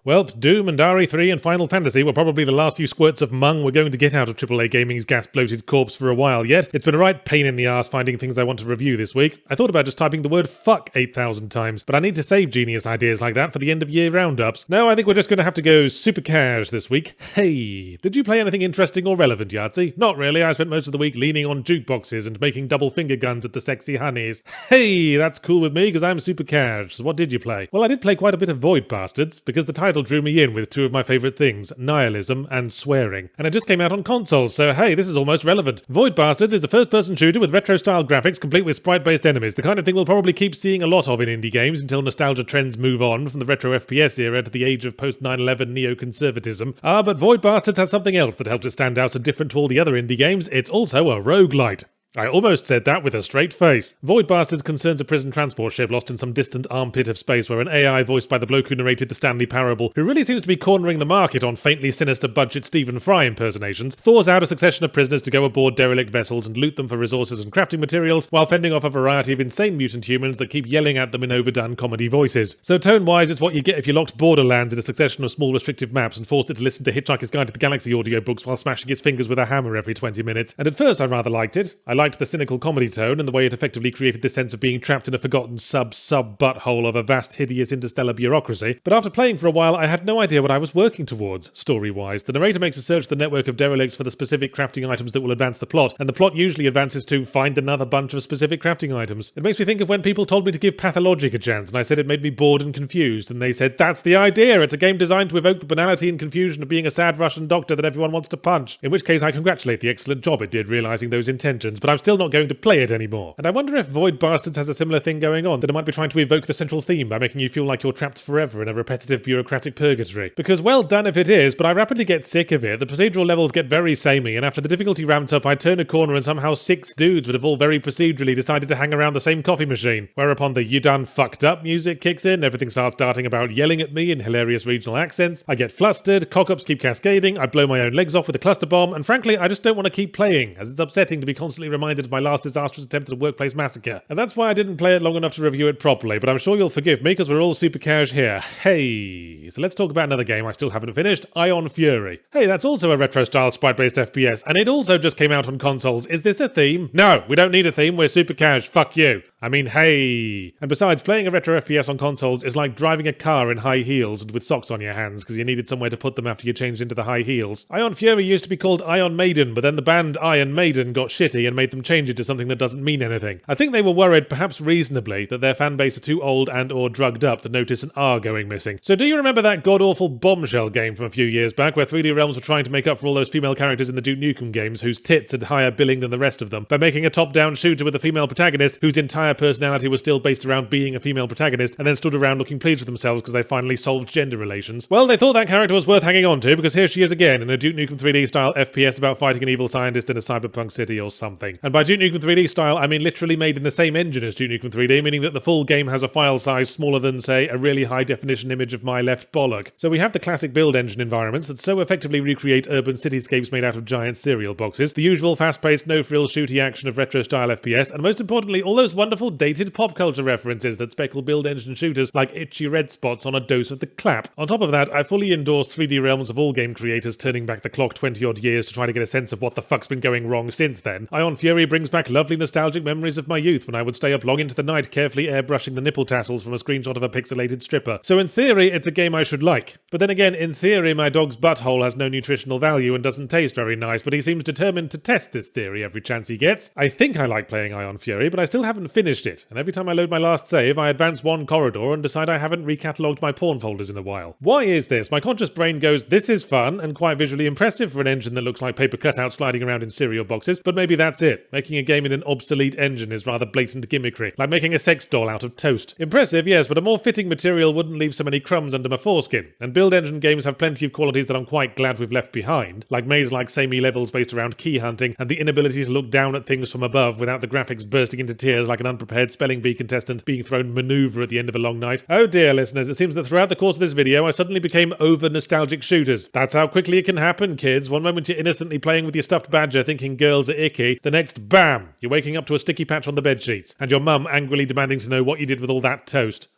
Well, Doom and RE3 and Final Fantasy were probably the last few squirts of mung we're going to get out of AAA Gaming's gas-bloated corpse for a while yet. It's been a right pain in the arse finding things I want to review this week. I thought about just typing the word fuck 8,000 times, but I need to save genius ideas like that for the end-of-year roundups. No, I think we're just going to have to go super cash this week. Hey, did you play anything interesting or relevant, Yahtzee? Not really. I spent most of the week leaning on jukeboxes and making double finger guns at the sexy honeys. Hey, that's cool with me because I'm super cash. So what did you play? Well, I did play quite a bit of Void Bastards because the title drew me in with two of my favourite things, nihilism and swearing. And it just came out on consoles, so hey, this is almost relevant. Void Bastards is a first-person shooter with retro-style graphics complete with sprite-based enemies, the kind of thing we'll probably keep seeing a lot of in indie games until nostalgia trends move on from the retro FPS era to the age of post-9/11 neoconservatism. But Void Bastards has something else that helps it stand out and different to all the other indie games. It's also a roguelite. I almost said that with a straight face. Void Bastards concerns a prison transport ship lost in some distant armpit of space where an AI voiced by the bloke who narrated the Stanley Parable, who really seems to be cornering the market on faintly sinister budget Stephen Fry impersonations, thaws out a succession of prisoners to go aboard derelict vessels and loot them for resources and crafting materials, while fending off a variety of insane mutant humans that keep yelling at them in overdone comedy voices. So tone-wise, it's what you get if you locked Borderlands in a succession of small restrictive maps and forced it to listen to Hitchhiker's Guide to the Galaxy audiobooks while smashing its fingers with a hammer every 20 minutes. And at first I rather liked it. I liked the cynical comedy tone and the way it effectively created this sense of being trapped in a forgotten sub-butthole of a vast, hideous interstellar bureaucracy. But after playing for a while, I had no idea what I was working towards, story-wise. The narrator makes a search the network of derelicts for the specific crafting items that will advance the plot, and the plot usually advances to find another bunch of specific crafting items. It makes me think of when people told me to give Pathologic a chance, and I said it made me bored and confused, and they said, that's the idea! It's a game designed to evoke the banality and confusion of being a sad Russian doctor that everyone wants to punch. In which case I congratulate the excellent job it did realising those intentions, but I'm still not going to play it anymore. And I wonder if Void Bastards has a similar thing going on, that it might be trying to evoke the central theme by making you feel like you're trapped forever in a repetitive bureaucratic purgatory. Because well done if it is, but I rapidly get sick of it. The procedural levels get very samey, and after the difficulty ramped up, I turn a corner and somehow 6 dudes would have all very procedurally decided to hang around the same coffee machine. Whereupon the "you done fucked up" music kicks in, everything starts darting about yelling at me in hilarious regional accents, I get flustered, cock-ups keep cascading, I blow my own legs off with a cluster bomb, and frankly, I just don't want to keep playing, as it's upsetting to be constantly reminded of my last disastrous attempt at a workplace massacre. And that's why I didn't play it long enough to review it properly, but I'm sure you'll forgive me because we're all super cash here. Hey, so let's talk about another game I still haven't finished, Ion Fury. Hey, that's also a retro-style sprite-based FPS, and it also just came out on consoles. Is this a theme? No, we don't need a theme, we're super cash, fuck you. I mean, hey. And besides, playing a retro FPS on consoles is like driving a car in high heels and with socks on your hands because you needed somewhere to put them after you changed into the high heels. Ion Fury used to be called Ion Maiden, but then the band Iron Maiden got shitty and made them change it to something that doesn't mean anything. I think they were worried, perhaps reasonably, that their fanbase are too old and or drugged up to notice an R going missing. So do you remember that god-awful Bombshell game from a few years back where 3D Realms were trying to make up for all those female characters in the Duke Nukem games whose tits had higher billing than the rest of them by making a top-down shooter with a female protagonist whose entire personality was still based around being a female protagonist and then stood around looking pleased with themselves because they finally solved gender relations? Well, they thought that character was worth hanging on to because here she is again in a Duke Nukem 3D style FPS about fighting an evil scientist in a cyberpunk city or something. And by Duke Nukem 3D style, I mean literally made in the same engine as Duke Nukem 3D, meaning that the full game has a file size smaller than, say, a really high definition image of my left bollock. So we have the classic build engine environments that so effectively recreate urban cityscapes made out of giant cereal boxes, the usual fast-paced, no-frills shooty action of retro-style FPS, and most importantly, all those wonderful dated pop culture references that speckle build engine shooters like itchy red spots on a dose of the clap. On top of that, I fully endorse 3D Realms of all game creators turning back the clock 20-odd years to try to get a sense of what the fuck's been going wrong since then. Ion Fury brings back lovely nostalgic memories of my youth when I would stay up long into the night carefully airbrushing the nipple tassels from a screenshot of a pixelated stripper. So in theory, it's a game I should like. But then again, in theory, my dog's butthole has no nutritional value and doesn't taste very nice, but he seems determined to test this theory every chance he gets. I think I like playing Ion Fury, but I still haven't finished it, and every time I load my last save, I advance one corridor and decide I haven't recatalogued my porn folders in a while. Why is this? My conscious brain goes, this is fun and quite visually impressive for an engine that looks like paper cutouts sliding around in cereal boxes, but maybe that's it. Making a game in an obsolete engine is rather blatant gimmickry, like making a sex doll out of toast. Impressive, yes, but a more fitting material wouldn't leave so many crumbs under my foreskin. And build engine games have plenty of qualities that I'm quite glad we've left behind, like maze-like samey levels based around key hunting and the inability to look down at things from above without the graphics bursting into tears like an unprepared spelling bee contestant being thrown maneuver at the end of a long night. Oh dear, listeners, it seems that throughout the course of this video I suddenly became over-nostalgic shooters. That's how quickly it can happen, kids. One moment you're innocently playing with your stuffed badger thinking girls are icky, the next, bam, you're waking up to a sticky patch on the bedsheets, and your mum angrily demanding to know what you did with all that toast.